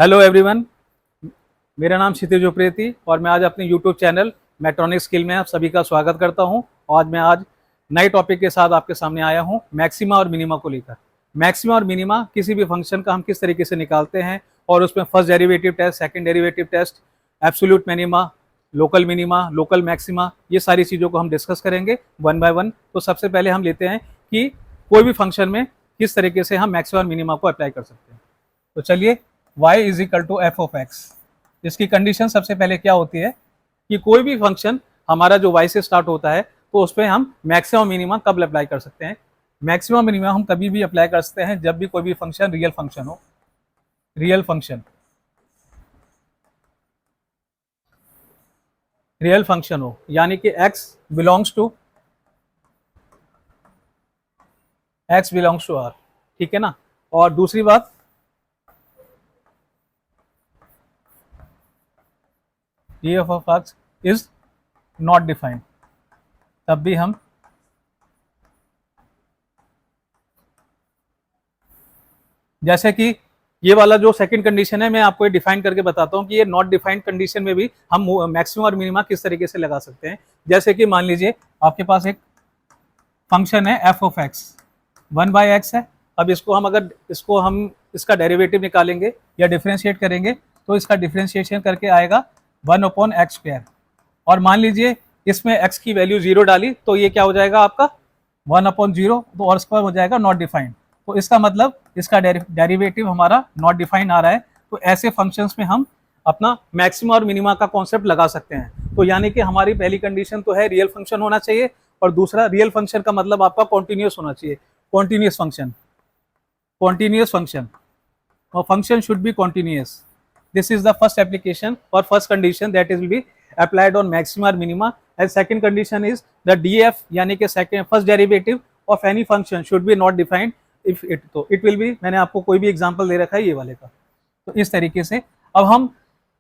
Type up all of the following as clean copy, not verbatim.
Hello everyone, मेरा नाम क्षितिज उप्रेती और मैं आज अपने यूट्यूब चैनल मैट्रॉनिक स्किल में आप सभी का स्वागत करता हूं। आज नए टॉपिक के साथ आपके सामने आया हूं, मैक्सिमा और मिनिमा को लेकर। मैक्सिमा और मिनिमा किसी भी फंक्शन का हम किस तरीके से निकालते हैं और उसमें first derivative test, second derivative test, absolute minima, local maxima, ये सारी चीज़ों को हम डिस्कस करेंगे वन बाय वन। तो सबसे पहले हम लेते हैं कि कोई भी फंक्शन में किस तरीके से हम मैक्सिमा और मिनिमा को अप्लाई कर सकते हैं। तो चलिए, y is equal to f of x, इसकी कंडीशन सबसे पहले क्या होती है कि कोई भी फंक्शन हमारा जो y से स्टार्ट होता है तो उस पर हम मैक्सिमम मिनिमा कब अप्लाई कर सकते हैं। मैक्सिमम मिनिमा हम कभी भी अप्लाई कर सकते हैं जब भी कोई भी फंक्शन रियल फंक्शन हो, यानी कि x बिलोंग्स टू r, ठीक है ना। और दूसरी बात, ये F of x is not defined, तब भी हम जैसे कि ये वाला जो सेकंड कंडीशन है, मैं आपको ये डिफाइन करके बताता हूँ कि ये नॉट डिफाइंड कंडीशन में भी हम मैक्सिमम और मिनिमा किस तरीके से लगा सकते हैं। जैसे कि मान लीजिए आपके पास एक फंक्शन है एफ ऑफ एक्स, 1/x है। अब इसको हम इसका डेरिवेटिव निकालेंगे या डिफरेंशिएट करेंगे तो इसका डिफरेंशिएशन करके आएगा 1/x²। और मान लीजिए इसमें x की वैल्यू 0 डाली तो ये क्या हो जाएगा आपका 1/0, तो और स्क्वायर हो जाएगा नॉट डिफाइंड। तो इसका मतलब इसका डेरिवेटिव हमारा नॉट डिफाइंड आ रहा है। तो ऐसे फंक्शंस में हम अपना मैक्सिमा और मिनिमा का कॉन्सेप्ट लगा सकते हैं। तो यानी कि हमारी पहली कंडीशन तो है रियल फंक्शन होना चाहिए, और दूसरा रियल फंक्शन का मतलब आपका कॉन्टिन्यूस होना चाहिए, कॉन्टिन्यूस फंक्शन और function should be continuous. This is the first application or first condition that will be applied on maxima or minima. And second condition is the df, यानी कि first derivative of any function should be not defined if it, तो it will be, मैंने आपको कोई भी example दे रखा है ये वाले का। तो इस तरीके से अब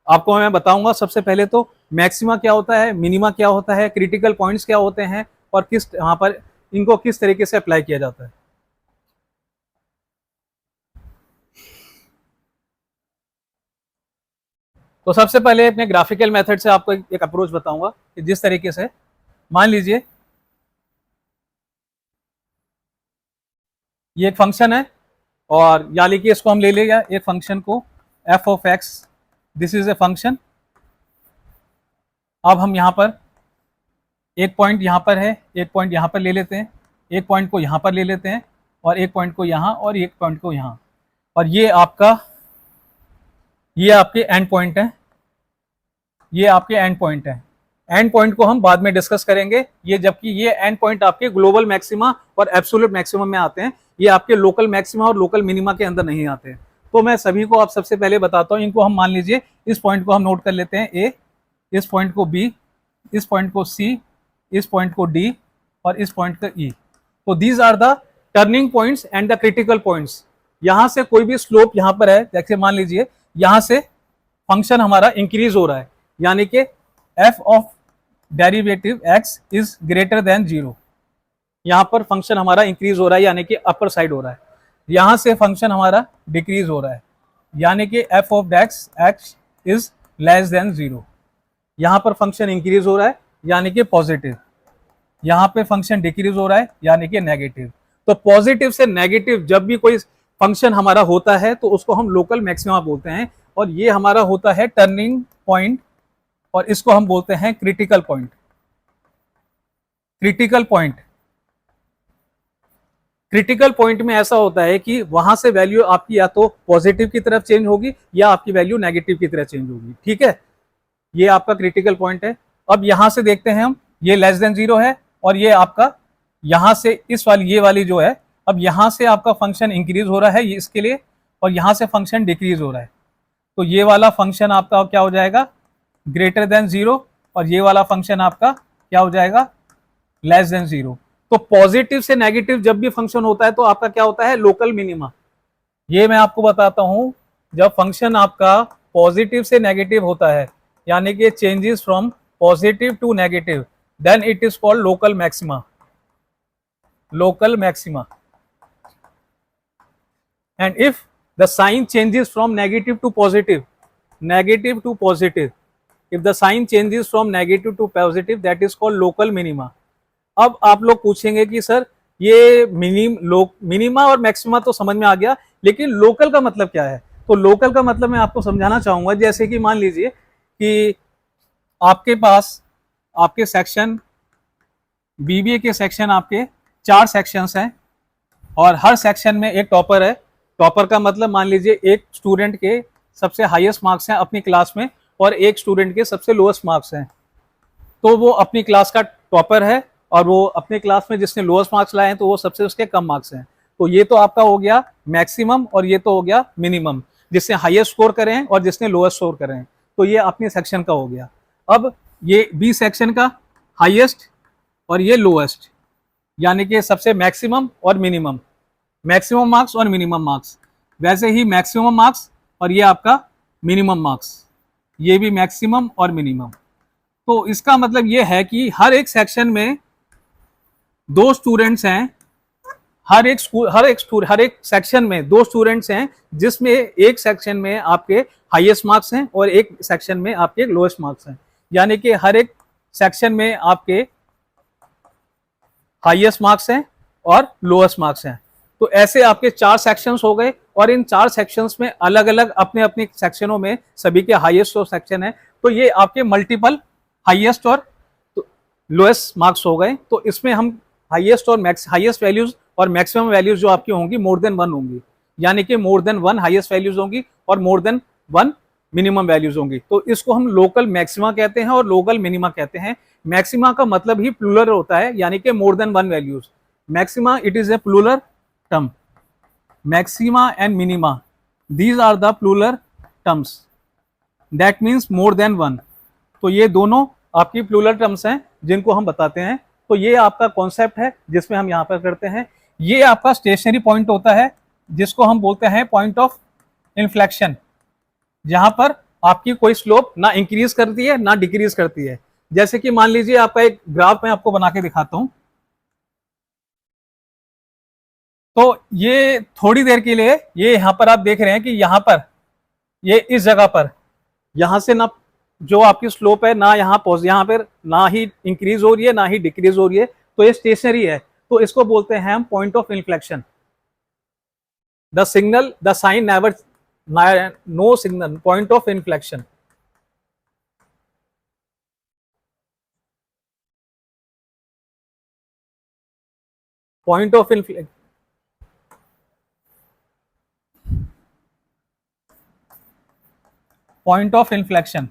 आपको मैं बताऊंगा सबसे पहले तो मैक्सिमा क्या होता है, मिनिमा क्या होता है, क्रिटिकल पॉइंट्स क्या होते हैं और यहाँ पर इनको किस तरीके से अप्लाई किया जाता है। तो सबसे पहले अपने ग्राफिकल मेथड से आपको एक अप्रोच बताऊंगा कि जिस तरीके से, मान लीजिए ये एक फंक्शन है और यानी कि इसको हम ले लेगा एक फंक्शन को F of x, this is a function. अब हम यहाँ पर एक पॉइंट यहाँ पर है, एक पॉइंट यहाँ पर ले लेते हैं, एक पॉइंट को यहाँ पर ले लेते हैं और एक पॉइंट को यहाँ और एक पॉइंट को यहाँ, और ये आपके एंड पॉइंट है, ये आपके एंड पॉइंट है। एंड पॉइंट को हम बाद में डिस्कस करेंगे, ये जबकि ये एंड पॉइंट आपके ग्लोबल मैक्सिमा और एब्सोल्यूट मैक्सिमम में आते हैं, ये आपके लोकल मैक्सिमा और लोकल मिनिमा के अंदर नहीं आते हैं। तो मैं सभी को आप सबसे पहले बताता हूँ, इनको हम मान लीजिए इस पॉइंट को हम नोट कर लेते हैं ए, इस पॉइंट को बी, इस पॉइंट को सी, इस पॉइंट को डी और इस पॉइंट का ई। तो these are the turning points and the critical points. यहाँ से कोई भी स्लोप यहाँ पर है, जैसे मान लीजिए यहाँ से फंक्शन हमारा इंक्रीज हो रहा है, यानी कि f of derivative x is greater than 0। यहाँ पर फंक्शन हमारा इंक्रीज हो रहा है यानी कि अपर साइड हो रहा है। यहाँ से फंक्शन हमारा डिक्रीज हो रहा है यानी कि f of x is less than 0। यहाँ पर फंक्शन इंक्रीज हो रहा है यानी कि पॉजिटिव, यहाँ पे फंक्शन डिक्रीज हो रहा है यानी कि नेगेटिव। तो पॉजिटिव से नेगेटिव जब भी कोई फंक्शन हमारा होता है तो उसको हम लोकल मैक्सिमा बोलते हैं, और ये हमारा होता है टर्निंग पॉइंट, और इसको हम बोलते हैं क्रिटिकल पॉइंट। क्रिटिकल पॉइंट में ऐसा होता है कि वहां से वैल्यू आपकी या तो पॉजिटिव की तरफ चेंज होगी या आपकी वैल्यू नेगेटिव की तरफ चेंज होगी, ठीक है। ये आपका क्रिटिकल पॉइंट है। अब यहां से देखते हैं हम, ये लेस देन 0 है और ये आपका यहां से ये वाली जो है, अब यहां से आपका फंक्शन इंक्रीज हो रहा है ये इसके लिए, और यहां से फंक्शन डिक्रीज हो रहा है। तो ये वाला फंक्शन आपका क्या हो जाएगा, ग्रेटर देन 0, और ये वाला फंक्शन आपका क्या हो जाएगा, लेस देन 0। तो पॉजिटिव से नेगेटिव जब भी फंक्शन होता है तो आपका क्या होता है, लोकल मिनिमा। ये मैं आपको बताता हूं, जब फंक्शन आपका पॉजिटिव से नेगेटिव होता है यानी कि changes from positive to negative, then it is called local maxima. And if the sign changes from negative to positive, negative to positive, if the sign changes from negative to positive that is called local minima. अब आप लोग पूछेंगे कि sir ये minima और maxima तो समझ में आ गया, लेकिन लोकल का मतलब क्या है? तो लोकल का मतलब मैं आपको समझाना चाहूंगा। जैसे कि मान लीजिए कि आपके पास आपके सेक्शन बीबीए के सेक्शन आपके 4 सेक्शंस हैं और हर सेक्शन में एक टॉपर है। टॉपर का मतलब मान लीजिए एक स्टूडेंट के सबसे हाईएस्ट मार्क्स हैं अपनी क्लास में और एक स्टूडेंट के सबसे लोएस्ट मार्क्स हैं, तो वो अपनी क्लास का टॉपर है और वो अपने क्लास में जिसने लोएस्ट मार्क्स लाए हैं तो वो सबसे उसके कम मार्क्स हैं। तो ये तो आपका हो गया मैक्सिमम और ये तो हो गया मिनिमम, जिसने हाईएस्ट स्कोर करे हैं और जिसने लोएस्ट स्कोर करे हैं। तो ये अपने सेक्शन का हो गया। अब ये बी सेक्शन का हाईएस्ट और ये लोएस्ट, यानी कि सबसे मैक्सिमम और मिनिमम, मैक्सिमम मार्क्स और मिनिमम मार्क्स। वैसे ही मैक्सिमम मार्क्स और ये आपका मिनिमम मार्क्स, ये भी मैक्सिमम और मिनिमम। तो इसका मतलब ये है कि हर एक सेक्शन में 2 स्टूडेंट्स हैं, हर एक सेक्शन में 2 स्टूडेंट्स हैं, जिसमें एक सेक्शन में आपके हाईएस्ट मार्क्स हैं और एक सेक्शन में आपके लोएस्ट मार्क्स हैं। यानी कि हर एक सेक्शन में आपके हाईएस्ट मार्क्स हैं और लोएस्ट मार्क्स हैं। तो ऐसे आपके 4 सेक्शंस हो गए और इन 4 सेक्शंस में अलग अलग अपने अपने सेक्शनों में सभी के हाईएस्ट और सेक्शन है। तो ये आपके मल्टीपल हाईएस्ट और लोएस्ट मार्क्स हो गए। तो इसमें हम हाईएस्ट वैल्यूज और मैक्सिमम वैल्यूज जो आपकी होंगी मोर देन 1 होंगी, यानी कि मोर देन 1 हाईएस्ट वैल्यूज होंगी और मोर देन 1 मिनिमम वैल्यूज होंगी। तो इसको हम लोकल मैक्सिमा कहते हैं और लोकल मिनिमा कहते हैं। मैक्सिमा का मतलब ही प्लूरल होता है, यानी कि more than 1 values. Maxima it is a plural term, maxima and minima these are the plural terms, that means more than 1। तो ये दोनों आपकी प्लूरल टर्म्स हैं जिनको हम बताते हैं। तो ये आपका कॉन्सेप्ट है जिसमें हम यहाँ पर करते हैं। ये आपका स्टेशनरी पॉइंट होता है जिसको हम बोलते हैं पॉइंट ऑफ इन्फ्लेक्शन, जहां पर आपकी कोई स्लोप ना इंक्रीज करती है ना डिक्रीज करती है। जैसे कि मान लीजिए आपका एक ग्राफ मैं आपको बना के दिखाता हूं। तो ये थोड़ी देर के लिए ये यहां पर आप देख रहे हैं कि यहां पर ये इस जगह पर यहां से ना जो आपकी स्लोप है ना यहाँ पर ना ही इंक्रीज हो रही है ना ही डिक्रीज हो रही है, तो ये स्टेशनरी है। तो इसको बोलते हैं हम point of inflection. The signal the sign never no signal, point of inflection. Point of inflection, point of inflection.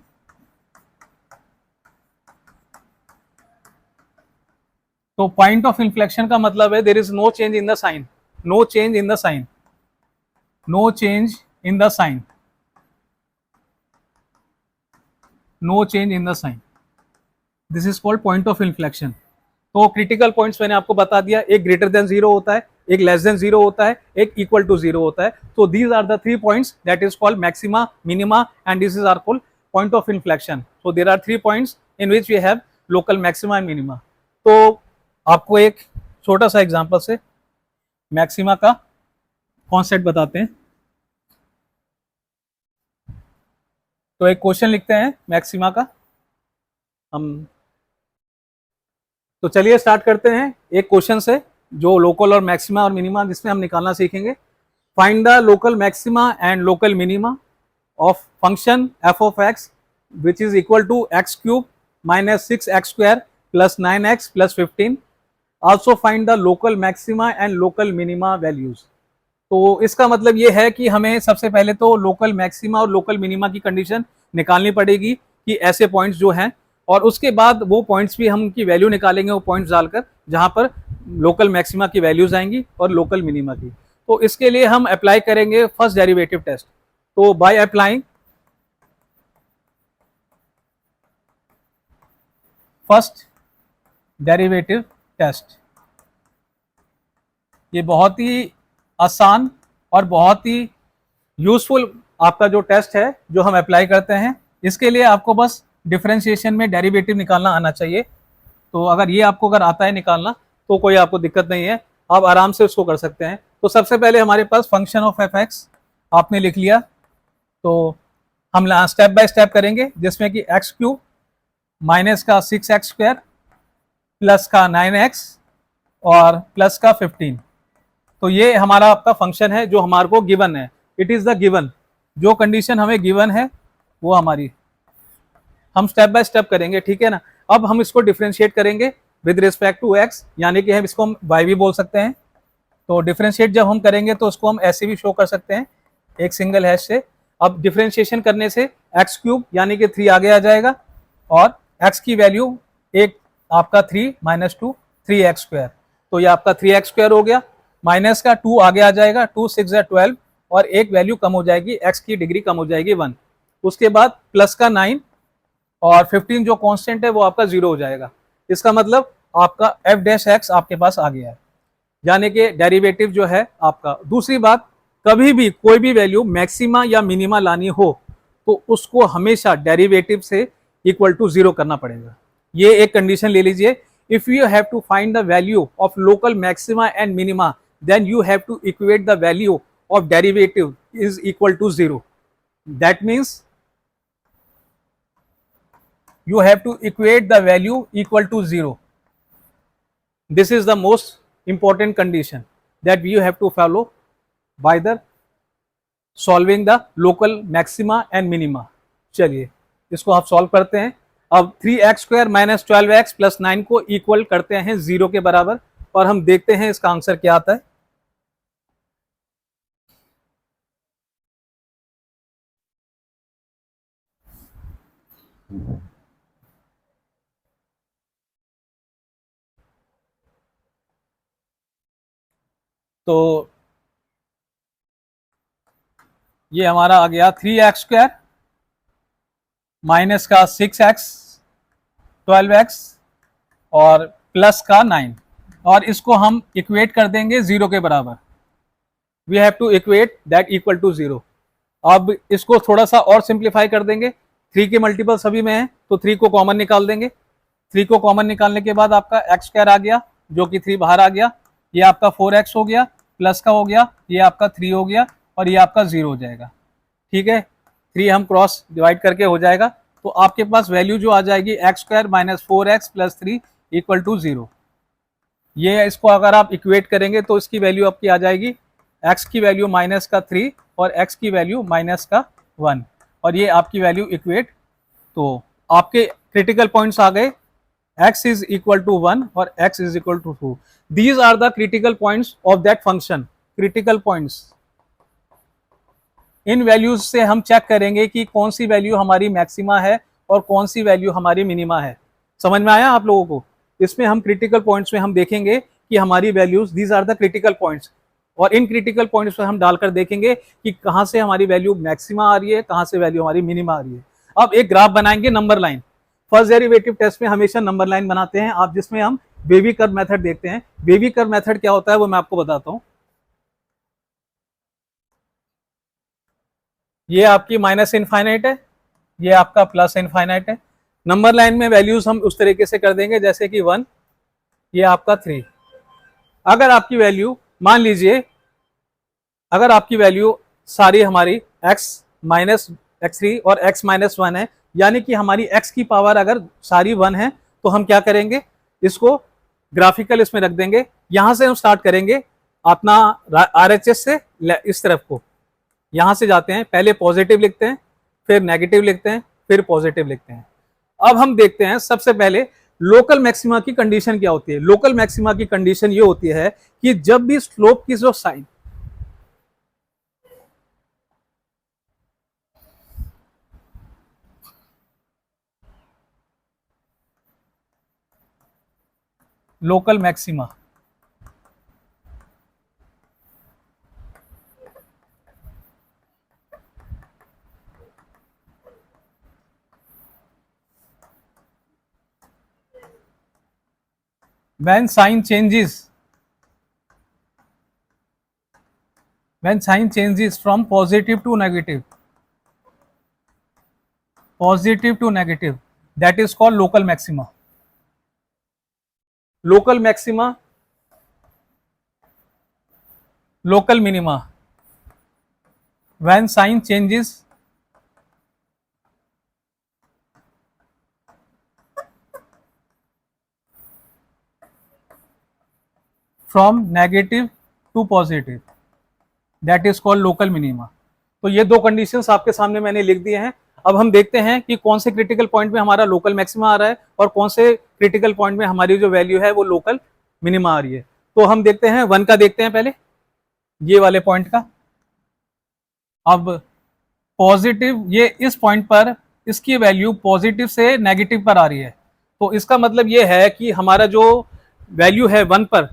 तो पॉइंट ऑफ इन्फ्लेक्शन का मतलब है there is no change in the sign, no change in the sign, no change in the sign, no change in the sign, this is called point of inflection. तो critical points मैंने आपको बता दिया, एक greater than 0 होता है, एक less than 0 होता है, एक इक्वल टू 0 होता है। तो these are the 3 points that is called maxima, minima and this is are called point of inflection. So there are 3 points in which we have local maxima and minima. तो आपको एक छोटा सा example से maxima का concept बताते हैं। तो एक क्वेश्चन लिखते हैं मैक्सिमा का हम। तो चलिए स्टार्ट करते हैं एक क्वेश्चन से जो लोकल और मैक्सिमा और मिनिमा जिसमें हम निकालना सीखेंगे। Find the local maxima and local minima of function f of x which is equal to x cube minus 6x square plus 9x plus 15। Also find the local maxima and local minima values. तो इसका मतलब ये है कि हमें सबसे पहले तो लोकल मैक्सिमा और लोकल मिनिमा की कंडीशन निकालनी पड़ेगी कि ऐसे पॉइंट्स जो हैं, और उसके बाद वो पॉइंट्स भी हम की वैल्यू निकालेंगे वो पॉइंट्स डालकर जहां पर लोकल मैक्सिमा की वैल्यूज आएंगी और लोकल मिनिमा की। तो इसके लिए हम अप्लाई करेंगे फर्स्ट डेरिवेटिव टेस्ट। तो by applying first derivative test, ये बहुत ही आसान और बहुत ही यूजफुल आपका जो टेस्ट है जो हम अप्लाई करते हैं। इसके लिए आपको बस डिफरेंशिएशन में डेरिवेटिव निकालना आना चाहिए। तो अगर ये आपको अगर आता है निकालना तो कोई आपको दिक्कत नहीं है, आप आराम से उसको कर सकते हैं। तो सबसे पहले हमारे पास फंक्शन ऑफ एफ एक्स आपने लिख लिया। तो हम स्टेप बाय स्टेप करेंगे, जिसमें कि एक्स क्यूब माइनस का 6x² प्लस का 9x और प्लस का 15। तो ये हमारा आपका फंक्शन है जो हमारे को गिवन है। इट इज द गिवन, जो कंडीशन हमें गिवन है वो हमारी, हम स्टेप बाय स्टेप करेंगे, ठीक है ना। अब हम इसको डिफरेंशिएट करेंगे विद रिस्पेक्ट टू एक्स, यानी कि हम इसको हम वाई भी बोल सकते हैं। तो डिफरेंशिएट जब हम करेंगे तो उसको हम ऐसे भी शो कर सकते हैं, एक सिंगल हैश से। अब डिफरेंशिएशन करने से एक्स क्यूब यानी कि 3 आगे आ जाएगा, और एक्स की वैल्यू एक आपका 3 माइनस 2 3x²। तो ये आपका 3x² हो गया, माइनस का 2 आगे आ जाएगा, 2 6 12, और एक वैल्यू कम हो जाएगी, एक्स की डिग्री कम हो जाएगी 1। उसके बाद प्लस का 9 और 15 जो कांस्टेंट है वो आपका 0 हो जाएगा। इसका मतलब आपका एफ डैश एक्स आपके पास आ गया है, यानी कि डेरिवेटिव जो है आपका। दूसरी बात, कभी भी कोई भी वैल्यू मैक्सिमा या मिनिमा लानी हो तो उसको हमेशा डेरिवेटिव से इक्वल टू 0 करना पड़ेगा। ये एक कंडीशन ले लीजिए, if you have to find the value of local maxima and minima then you have to equate the value of derivative is equal to 0। That means you have to equate the value equal to 0. This is the most important condition that you have to follow by the solving the local maxima and minima. चलिए इसको आप solve करते हैं। अब 3x² minus 12x plus 9 को equal करते हैं 0 के बराबर, और हम देखते हैं इसका आंसर क्या आता है। तो ये हमारा आ गया 3x² माइनस का 6x 12x और प्लस का 9, और इसको हम इक्वेट कर देंगे 0 के बराबर। We have to equate that equal to 0। अब इसको थोड़ा सा और सिंप्लीफाई कर देंगे, 3 के मल्टीपल सभी में है तो 3 को कॉमन निकाल देंगे। 3 को कॉमन निकालने के बाद आपका x² आ गया, जो कि 3 बाहर आ गया। ये आपका 4x हो गया, प्लस का हो गया, ये आपका 3 हो गया, और ये आपका 0 हो जाएगा। ठीक है, 3 हम क्रॉस डिवाइड करके हो जाएगा, तो आपके पास वैल्यू जो आ जाएगी x² minus 4x plus 3 equal to 0। ये इसको अगर आप इक्वेट करेंगे तो इसकी वैल्यू आपकी आ जाएगी, x की वैल्यू माइनस का 3 और x की वैल्यू माइनस का 1, और ये आपकी वैल्यू इक्वेट। तो आपके क्रिटिकल पॉइंट्स आ गए, x इज इक्वल टू 1 और x is equal to 2। These are the critical points of that function. Critical points, इन वैल्यूज से हम चेक करेंगे कि कौन सी वैल्यू हमारी मैक्सिमा है और कौन सी वैल्यू हमारी मिनिमा है। समझ में आया आप लोगों को? इसमें हम क्रिटिकल पॉइंट्स में हम देखेंगे कि हमारी values, these are the critical points, और इन क्रिटिकल पॉइंट्स पर हम डालकर देखेंगे कि कहां से हमारी वैल्यू मैक्सिमा आ रही है, कहां से वैल्यू हमारी मिनिमा आ रही है। अब एक ग्राफ बनाएंगे number line. First derivative test में हमेशा नंबर लाइन बनाते हैं आप, जिसमें हम बेबी कर्व मेथड देखते हैं। बेबी कर्व मेथड क्या होता है वो मैं आपको बताता हूं। ये आपकी माइनस इनफाइनाइट है, ये आपका प्लस इनफाइनाइट है। नंबर लाइन में वैल्यूज हम उस तरीके से कर देंगे जैसे कि 1, ये आपका 3। अगर आपकी वैल्यू, मान लीजिए अगर आपकी वैल्यू सारी हमारी x माइनस x3 और x माइनस 1 है, यानी कि हमारी x की पावर अगर सारी 1 है, तो हम क्या करेंगे, इसको ग्राफिकल इसमें रख देंगे। यहां से हम स्टार्ट करेंगे अपना RHS से इस तरफ को, यहां से जाते हैं, पहले पॉजिटिव लिखते हैं, फिर नेगेटिव लिखते हैं, फिर पॉजिटिव लिखते हैं। अब हम देखते हैं सबसे पहले लोकल मैक्सिमा की कंडीशन क्या होती है। लोकल मैक्सिमा की कंडीशन ये होती है कि जब भी स्लोप की जो sign, local maxima, when sign changes, when sign changes from positive to negative, positive to negative, that is called local maxima. Local maxima, local minima, when sign changes from negative to positive, that is called local minima. तो ये दो conditions आपके सामने मैंने लिख दिए हैं। अब हम देखते हैं कि कौन से क्रिटिकल पॉइंट में हमारा लोकल मैक्सिमा आ रहा है और कौन से क्रिटिकल पॉइंट में हमारी जो वैल्यू है वो लोकल मिनिमा आ रही है। तो हम देखते हैं वन का, देखते हैं पहले ये वाले पॉइंट का। अब पॉजिटिव, ये इस पॉइंट पर इसकी वैल्यू पॉजिटिव से नेगेटिव पर आ रही है, तो इसका मतलब ये है कि हमारा जो वैल्यू है वन पर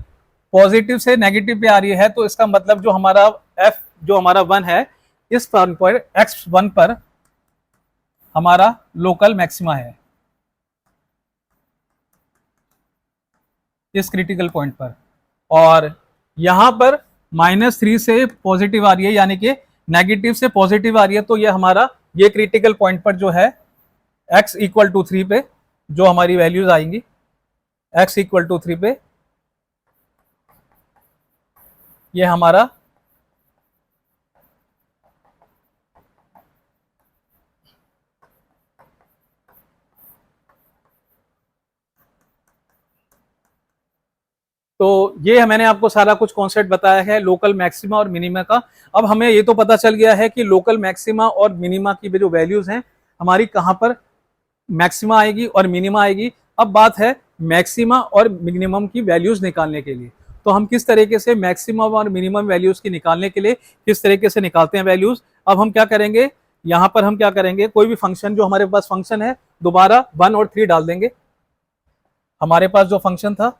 पॉजिटिव से नेगेटिव पे आ रही है, तो इसका मतलब जो हमारा एफ जो हमारा वन है इस पॉइंट पर एक्स वन पर हमारा लोकल मैक्सिमा है इस क्रिटिकल पॉइंट पर। और यहां पर -3 से पॉजिटिव आ रही है, यानी कि नेगेटिव से पॉजिटिव आ रही है, तो ये हमारा ये क्रिटिकल पॉइंट पर जो है x इक्वल टू 3 पे जो हमारी वैल्यूज आएंगी, x इक्वल टू 3 पे ये हमारा तो ये मैंने आपको सारा कुछ कॉन्सेप्ट बताया है लोकल मैक्सिमा और मिनिमा का। अब हमें ये तो पता चल गया है कि लोकल मैक्सिमा और मिनिमा की जो वैल्यूज हैं हमारी कहाँ पर मैक्सिमा आएगी और मिनिमा आएगी। अब बात है मैक्सिमा और मिनिमम की वैल्यूज निकालने के लिए, तो हम किस तरीके से मैक्सिमम और मिनिमम वैल्यूज की निकालने के लिए किस तरीके से निकालते हैं वैल्यूज। अब हम क्या करेंगे, यहाँ पर हम क्या करेंगे, कोई भी फंक्शन जो हमारे पास फंक्शन है दोबारा 1 और 3 डाल देंगे। हमारे पास जो फंक्शन था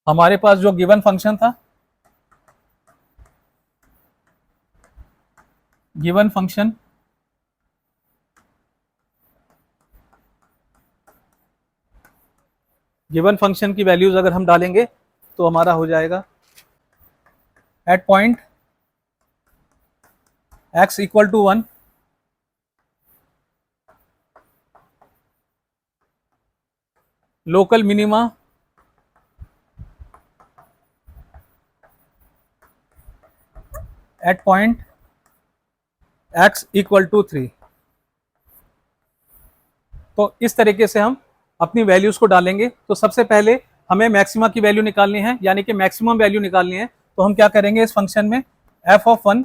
हमारे पास जो गिवन फंक्शन था, गिवन फंक्शन गिवन फंक्शन की वैल्यूज अगर हम डालेंगे तो हमारा हो जाएगा at point x equal to 1 local minima at point x equal to 3। तो इस तरीके से हम अपनी वैल्यूज को डालेंगे। तो सबसे पहले हमें मैक्सिमा की वैल्यू निकालनी है, यानी कि मैक्सिमम वैल्यू निकालनी है। तो हम क्या करेंगे, इस फंक्शन में f ऑफ 1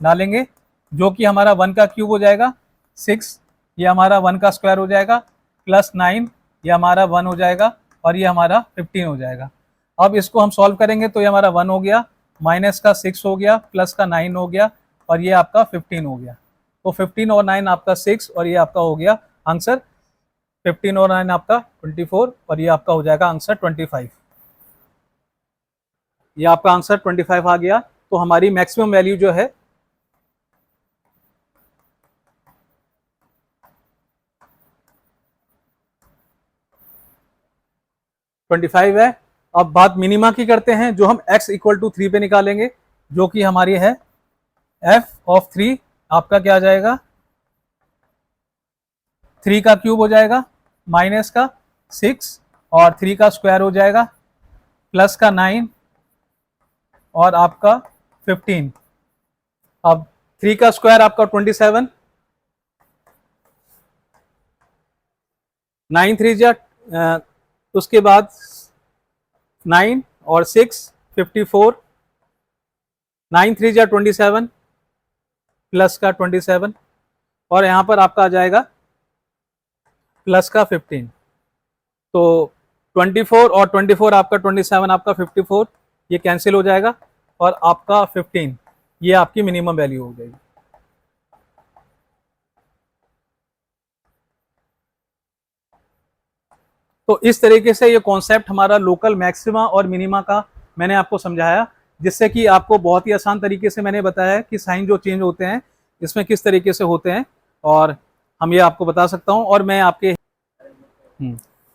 डालेंगे जो कि हमारा 1 का क्यूब हो जाएगा 6, ये हमारा 1 का स्क्वायर हो जाएगा, प्लस 9 ये हमारा 1 हो जाएगा और ये हमारा 15 हो जाएगा। अब इसको हम सॉल्व करेंगे तो ये हमारा 1 हो गया, माइनस का 6 हो गया, प्लस का 9 हो गया और ये आपका 15 हो गया। तो 15 और 9 आपका 6 और ये आपका हो गया आंसर 15 और 9 आपका 24 और ये आपका हो जाएगा आंसर 25। ये आपका आंसर 25 आ गया। तो हमारी मैक्सिमम वैल्यू जो है (25) है। अब बात मिनिमा की करते हैं, जो हम x इक्वल टू 3 पे निकालेंगे, जो कि हमारी है f ऑफ 3 आपका क्या आ जाएगा, 3 का क्यूब हो जाएगा, माइनस का 6 और 3 का स्क्वायर हो जाएगा, प्लस का 9 और आपका 15। अब 3 का स्क्वायर आपका 27, 9 3 जा उसके बाद 9 और 6 54, 9 3 जा 27 प्लस का 27 और यहाँ पर आपका आ जाएगा प्लस का 15। तो 24 और 24 आपका 27 आपका 54 ये कैंसिल हो जाएगा और आपका 15 ये आपकी मिनिमम वैल्यू हो जाएगी। तो इस तरीके से ये कॉन्सेप्ट हमारा लोकल मैक्सिमा और मिनिमा का मैंने आपको समझाया, जिससे कि आपको बहुत ही आसान तरीके से मैंने बताया कि साइन जो चेंज होते हैं इसमें किस तरीके से होते हैं और हम ये आपको बता सकता हूं। और मैं आपके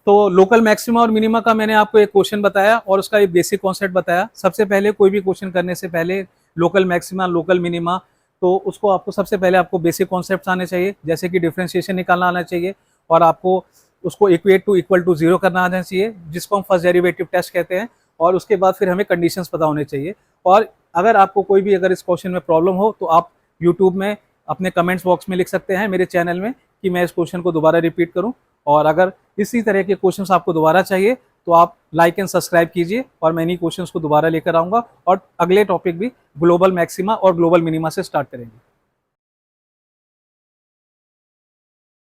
तो लोकल मैक्सिमा और मिनिमा का मैंने आपको एक क्वेश्चन बताया और उसका एक बेसिक कॉन्सेप्ट बताया। सबसे पहले कोई भी क्वेश्चन करने से पहले लोकल मैक्सिमा लोकल मिनिमा, तो उसको आपको सबसे पहले आपको बेसिक कॉन्सेप्ट आने चाहिए, जैसे कि डिफरेंशिएशन निकालना आना चाहिए और आपको उसको equate to equal to zero करना आना चाहिए, जिसको हम फर्स्ट डेरिवेटिव टेस्ट कहते हैं। और उसके बाद फिर हमें कंडीशंस पता होने चाहिए। और अगर आपको कोई भी अगर इस क्वेश्चन में प्रॉब्लम हो तो आप यूट्यूब में अपने कमेंट्स बॉक्स में लिख सकते हैं मेरे चैनल में कि मैं इस क्वेश्चन को दोबारा रिपीट करूं। और अगर इसी तरह के क्वेश्चंस आपको दोबारा चाहिए तो आप लाइक एंड सब्सक्राइब कीजिए, और मैं इन्हीं क्वेश्चंस को दोबारा लेकर आऊंगा और अगले टॉपिक भी ग्लोबल मैक्सिमा और ग्लोबल मिनिमा से स्टार्ट करेंगे।